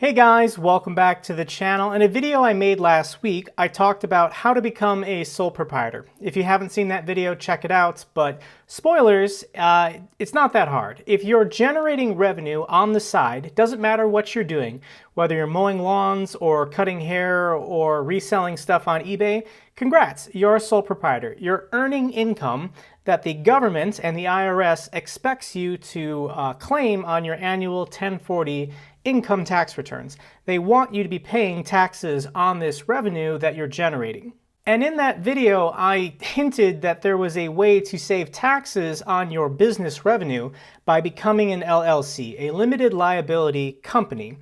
Hey guys, welcome back to the channel. In a video I made last week, I talked about how to become a sole proprietor. If you haven't seen that video, check it out, but spoilers, it's not that hard. If you're generating revenue on the side, it doesn't matter what you're doing, whether you're mowing lawns or cutting hair or reselling stuff on eBay, congrats, you're a sole proprietor. You're earning income that the government and the IRS expects you to claim on your annual 1040 income tax returns. They want you to be paying taxes on this revenue that you're generating. And in that video, I hinted that there was a way to save taxes on your business revenue by becoming an LLC, a limited liability company.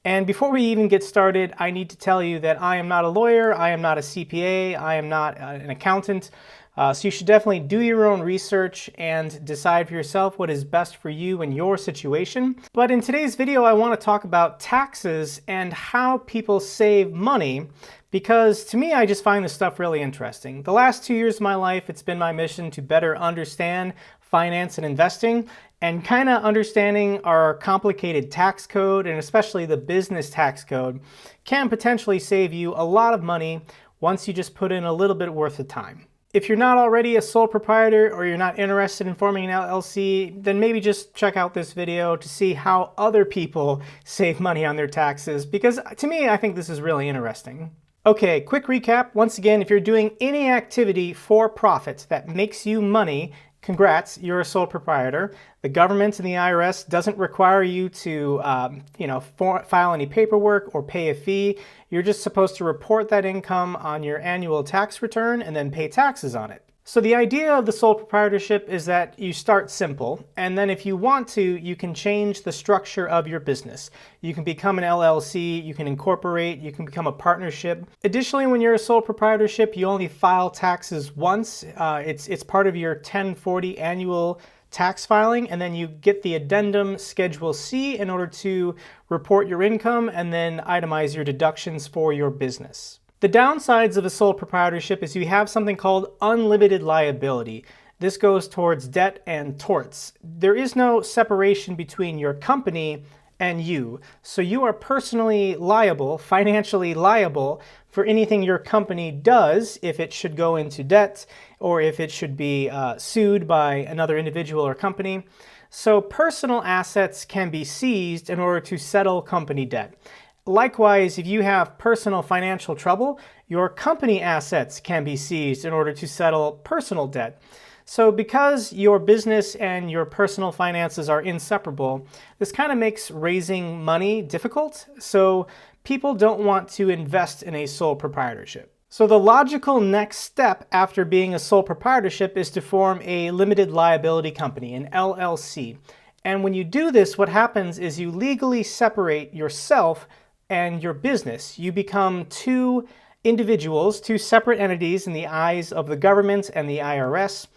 And before we even get started, I need to tell you that I am not a lawyer, I am not a CPA, I am not an accountant. So you should definitely do your own research and decide for yourself what is best for you and your situation. But in today's video, I want to talk about taxes and how people save money, because to me, I just find this stuff really interesting. The last 2 years of my life, it's been my mission to better understand finance and investing, and kind of understanding our complicated tax code, and especially the business tax code, can potentially save you a lot of money once you just put in a little bit worth of time. If you're not already a sole proprietor or you're not interested in forming an LLC, then maybe just check out this video to see how other people save money on their taxes, because to me, I think this is really interesting. Okay, quick recap. Once again, if you're doing any activity for profit that makes you money, congrats, you're a sole proprietor. The government and the IRS doesn't require you to file any paperwork or pay a fee. You're just supposed to report that income on your annual tax return and then pay taxes on it. So the idea of the sole proprietorship is that you start simple, and then if you want to, you can change the structure of your business. You can become an LLC, you can incorporate, you can become a partnership. Additionally, when you're a sole proprietorship, you only file taxes once. It's part of your 1040 annual tax filing, and then you get the addendum Schedule C in order to report your income and then itemize your deductions for your business. The downsides of a sole proprietorship is you have something called unlimited liability. This goes towards debt and torts. There is no separation between your company and you. So you are personally liable, financially liable, for anything your company does if it should go into debt or if it should be sued by another individual or company. So personal assets can be seized in order to settle company debt. Likewise, if you have personal financial trouble, your company assets can be seized in order to settle personal debt. So because your business and your personal finances are inseparable, this kind of makes raising money difficult. So people don't want to invest in a sole proprietorship. So the logical next step after being a sole proprietorship is to form a limited liability company, an LLC. And when you do this, what happens is you legally separate yourself and your business. You become two individuals, two separate entities in the eyes of the government and the IRS,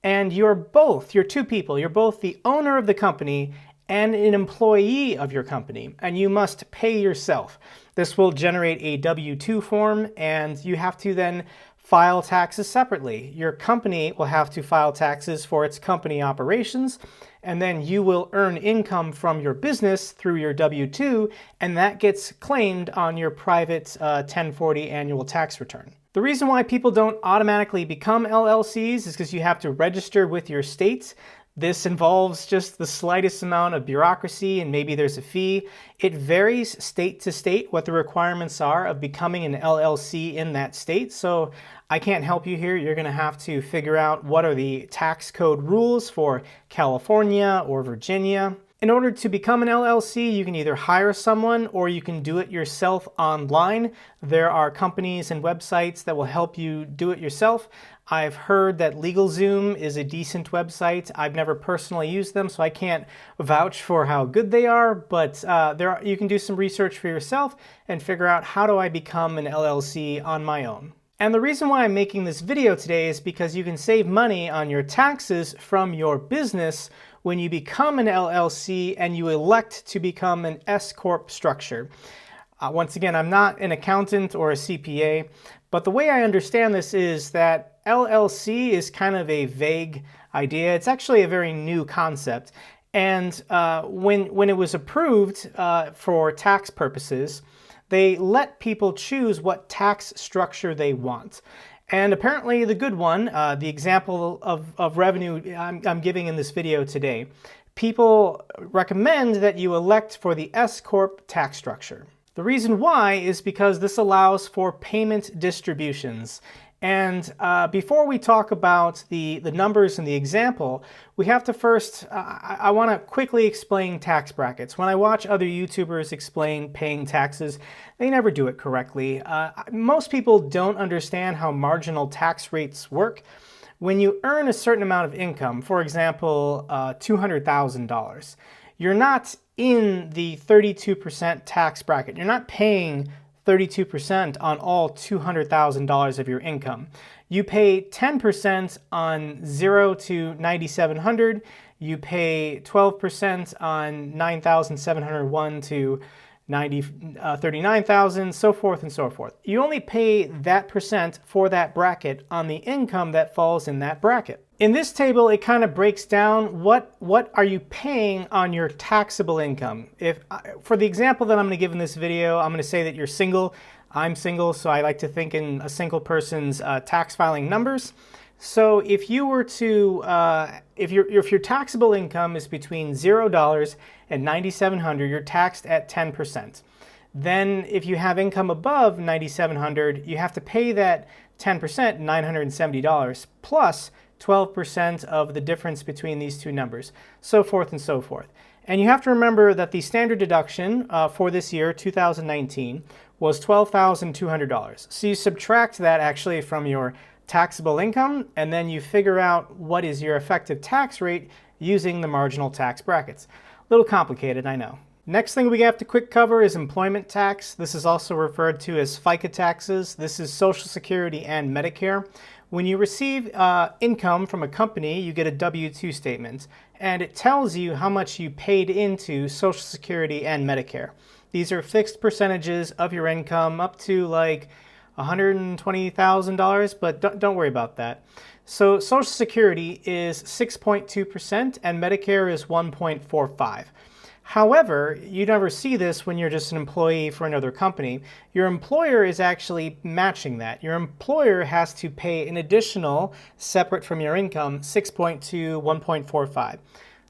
and you're two people. You're both the owner of the company and an employee of your company, and you must pay yourself. This will generate a W-2 form, and you have to then file taxes separately. Your company will have to file taxes for its company operations, and then you will earn income from your business through your W-2, and that gets claimed on your private 1040 annual tax return. The reason why people don't automatically become LLCs is because you have to register with your state. This involves just the slightest amount of bureaucracy, and maybe there's a fee. It varies state to state what the requirements are of becoming an LLC in that state. So I can't help you here. You're going to have to figure out what are the tax code rules for California or Virginia. In order to become an LLC, you can either hire someone or you can do it yourself online. There are companies and websites that will help you do it yourself. I've heard that LegalZoom is a decent website. I've never personally used them, so I can't vouch for how good they are, but you can do some research for yourself and figure out, how do I become an LLC on my own? And the reason why I'm making this video today is because you can save money on your taxes from your business when you become an LLC and you elect to become an S-Corp structure. Once again, I'm not an accountant or a CPA, but the way I understand this is that LLC is kind of a vague idea. It's actually a very new concept. And when it was approved for tax purposes, they let people choose what tax structure they want. And apparently the good one, the example of revenue I'm giving in this video today, people recommend that you elect for the S-Corp tax structure. The reason why is because this allows for payment distributions. And before we talk about the numbers in the example, we have to first, I want to quickly explain tax brackets. When I watch other YouTubers explain paying taxes, they never do it correctly. Most people don't understand how marginal tax rates work. When you earn a certain amount of income, for example, $200,000, you're not in the 32% tax bracket. You're not paying 32% on all $200,000 of your income. You pay 10% on 0 to 9,700. You pay 12% on 9,701 to 39,000, so forth and so forth. You only pay that percent for that bracket on the income that falls in that bracket. In this table, it kind of breaks down what are you paying on your taxable income. If for the example that I'm going to give in this video, I'm going to say that you're single. I'm single, so I like to think in a single person's tax filing numbers. So if you were to, if your taxable income is between $0 and $9,700, you're taxed at 10%. Then if you have income above $9,700, you have to pay that 10%, $970, plus 12% of the difference between these two numbers, so forth and so forth. And you have to remember that the standard deduction for this year, 2019, was $12,200. So you subtract that actually from your taxable income, and then you figure out what is your effective tax rate using the marginal tax brackets. A little complicated, I know. Next thing we have to quick cover is employment tax. This is also referred to as FICA taxes. This is Social Security and Medicare. When you receive income from a company, you get a W-2 statement, and it tells you how much you paid into Social Security and Medicare. These are fixed percentages of your income up to like $120,000, but don't worry about that. So Social Security is 6.2% and Medicare is 1.45%. However, you never see this when you're just an employee for another company. Your employer is actually matching that. Your employer has to pay an additional, separate from your income, 6.2, 1.45.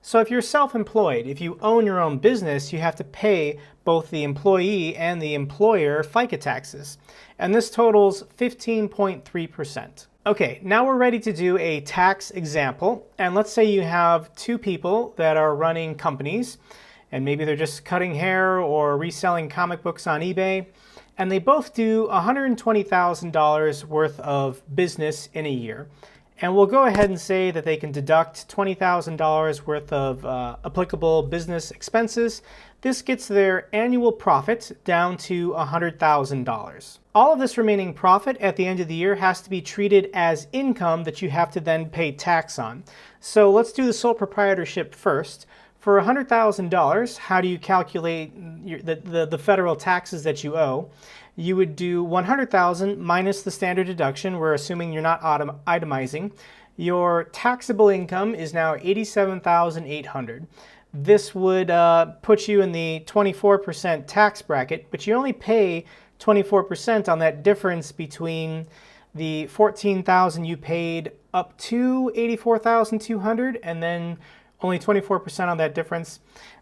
So if you're self-employed, if you own your own business, you have to pay both the employee and the employer FICA taxes. And this totals 15.3%. Okay, now we're ready to do a tax example. And let's say you have two people that are running companies, and maybe they're just cutting hair or reselling comic books on eBay, and they both do $120,000 worth of business in a year. And we'll go ahead and say that they can deduct $20,000 worth of applicable business expenses. This gets their annual profit down to $100,000. All of this remaining profit at the end of the year has to be treated as income that you have to then pay tax on. So let's do the sole proprietorship first. For $100,000, how do you calculate the federal taxes that you owe? You would do $100,000 minus the standard deduction. We're assuming you're not itemizing. Your taxable income is now $87,800. This would put you in the 24% tax bracket, but you only pay 24% on that difference between the $14,000 you paid up to $84,200, and then only 24% on that difference.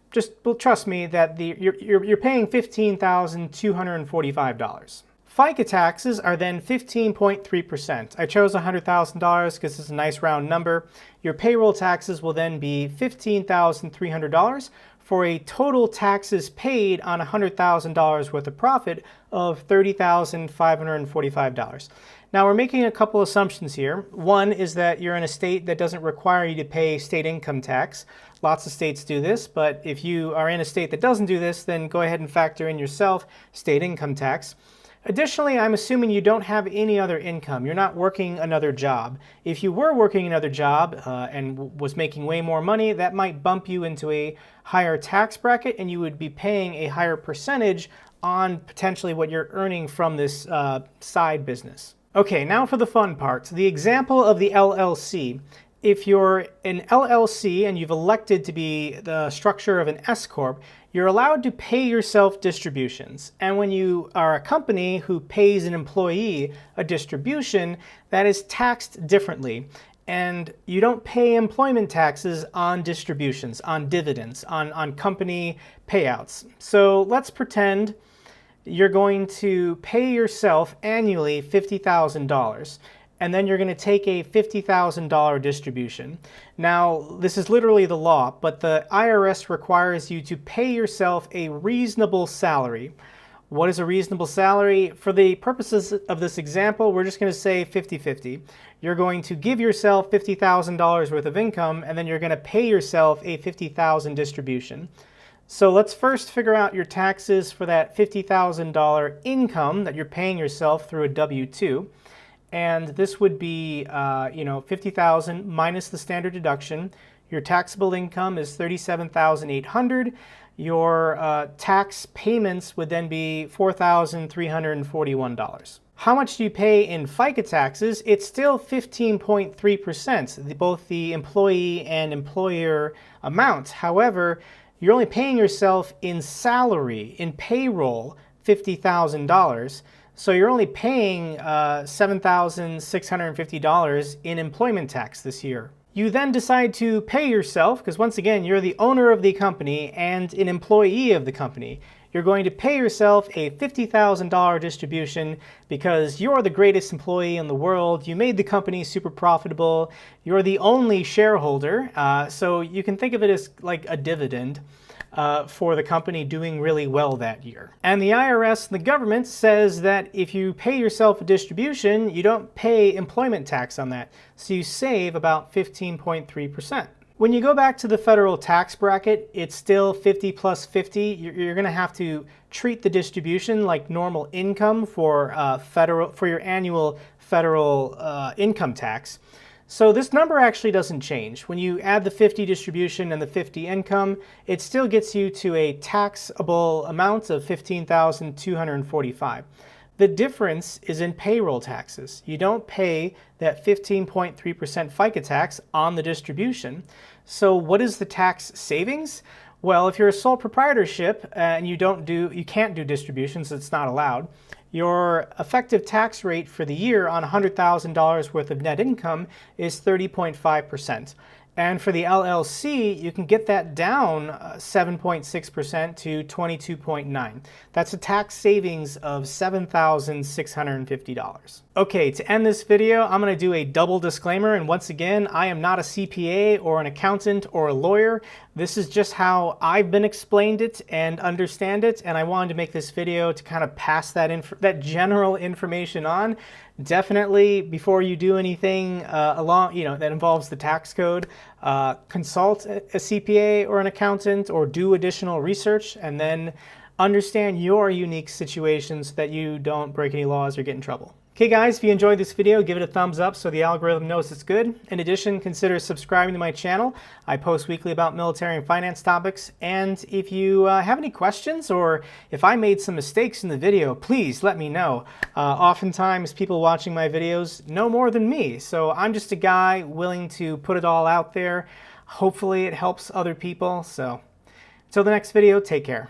Just trust me that you're paying $15,245. FICA taxes are then 15.3%. I chose $100,000 because it's a nice round number. Your payroll taxes will then be $15,300 for a total taxes paid on $100,000 worth of profit of $30,545. Now we're making a couple assumptions here. One is that you're in a state that doesn't require you to pay state income tax. Lots of states do this, but if you are in a state that doesn't do this, then go ahead and factor in yourself state income tax. Additionally, I'm assuming you don't have any other income. You're not working another job. If you were working another job and was making way more money, that might bump you into a higher tax bracket and you would be paying a higher percentage on potentially what you're earning from this side business. Okay, now for the fun part. The example of the LLC. If you're an LLC and you've elected to be the structure of an S Corp, you're allowed to pay yourself distributions. And when you are a company who pays an employee a distribution, that is taxed differently. And you don't pay employment taxes on distributions, on dividends, on company payouts. So let's pretend you're going to pay yourself annually $50,000. And then you're going to take a $50,000 distribution. Now, this is literally the law, but the IRS requires you to pay yourself a reasonable salary. What is a reasonable salary? For the purposes of this example, we're just going to say 50-50. You're going to give yourself $50,000 worth of income, and then you're going to pay yourself a $50,000 distribution. So let's first figure out your taxes for that $50,000 income that you're paying yourself through a W-2. And this would be, $50,000 minus the standard deduction. Your taxable income is $37,800. Your tax payments would then be $4,341. How much do you pay in FICA taxes? It's still 15.3%, both the employee and employer amounts. However, you're only paying yourself in salary, in payroll, $50,000. So you're only paying $7,650 in employment tax this year. You then decide to pay yourself, because once again, you're the owner of the company and an employee of the company. You're going to pay yourself a $50,000 distribution because you're the greatest employee in the world. You made the company super profitable. You're the only shareholder. So you can think of it as like a dividend. For the company doing really well that year. And the IRS, the government, says that if you pay yourself a distribution, you don't pay employment tax on that. So you save about 15.3%. When you go back to the federal tax bracket, it's still 50 plus 50. You're going to have to treat the distribution like normal income for your annual federal income tax. So this number actually doesn't change. When you add the 50 distribution and the 50 income, it still gets you to a taxable amount of $15,245. The difference is in payroll taxes. You don't pay that 15.3% FICA tax on the distribution. So what is the tax savings? Well, if you're a sole proprietorship and you can't do distributions, it's not allowed, your effective tax rate for the year on $100,000 worth of net income is 30.5%. And for the LLC, you can get that down 7.6% to 22.9%. That's a tax savings of $7,650. Okay, to end this video, I'm going to do a double disclaimer. And once again, I am not a CPA or an accountant or a lawyer. This is just how I've been explained it and understand it. And I wanted to make this video to kind of pass that general information on. Definitely, before you do anything that involves the tax code, consult a CPA or an accountant or do additional research, and then understand your unique situation so that you don't break any laws or get in trouble. Okay guys, if you enjoyed this video, give it a thumbs up so the algorithm knows it's good. In addition, consider subscribing to my channel. I post weekly about military and finance topics. And if you have any questions or if I made some mistakes in the video, please let me know. Oftentimes people watching my videos know more than me. So I'm just a guy willing to put it all out there. Hopefully it helps other people. So until the next video, take care.